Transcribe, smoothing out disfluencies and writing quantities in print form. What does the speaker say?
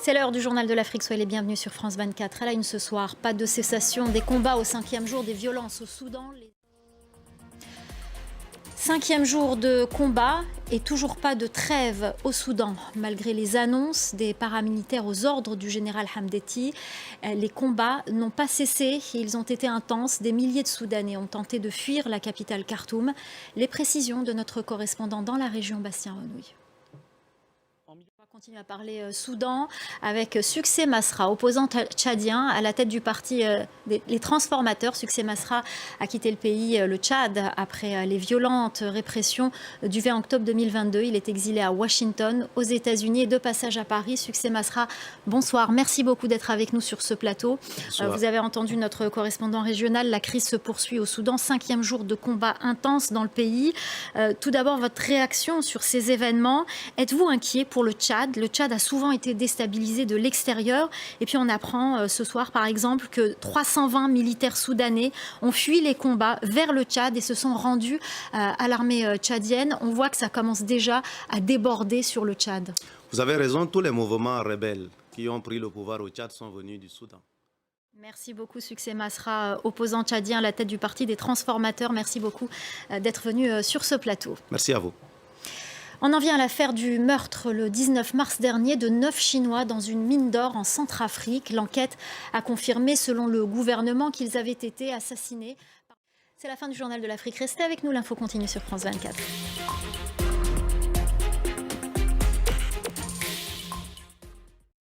C'est l'heure du journal de l'Afrique, soyez les bienvenus sur France 24. À la une ce soir, pas de cessation des combats au 5e jour des violences au Soudan. 5e jour de combat et toujours pas de trêve au Soudan. Malgré les annonces des paramilitaires aux ordres du général Hamdeti, les combats n'ont pas cessé. Ils ont été intenses. Des milliers de Soudanais ont tenté de fuir la capitale Khartoum. Les précisions de notre correspondant dans la région, Bastien Renouille. On continue à parler Soudan avec Succès Masra, opposant tchadien à la tête du parti les transformateurs. Succès Masra a quitté le pays, le Tchad, après les violentes répressions du 20 octobre 2022. Il est exilé à Washington, aux États-Unis et de passage à Paris. Succès Masra, bonsoir. Merci beaucoup d'être avec nous sur ce plateau. Vous avez entendu notre correspondant régional. La crise se poursuit au Soudan. 5e jour de combat intense dans le pays. Tout d'abord, votre réaction sur ces événements. Êtes-vous inquiet pour le Tchad ? Le Tchad a souvent été déstabilisé de l'extérieur. Et puis on apprend ce soir, par exemple, que 320 militaires soudanais ont fui les combats vers le Tchad et se sont rendus à l'armée tchadienne. On voit que ça commence déjà à déborder sur le Tchad. Vous avez raison, tous les mouvements rebelles qui ont pris le pouvoir au Tchad sont venus du Soudan. Merci beaucoup, Succès Masra, opposant tchadien à la tête du parti des transformateurs. Merci beaucoup d'être venu sur ce plateau. Merci à vous. On en vient à l'affaire du meurtre le 19 mars dernier de 9 Chinois dans une mine d'or en Centrafrique. L'enquête a confirmé, selon le gouvernement, qu'ils avaient été assassinés. C'est la fin du journal de l'Afrique. Restez avec nous, l'info continue sur France 24.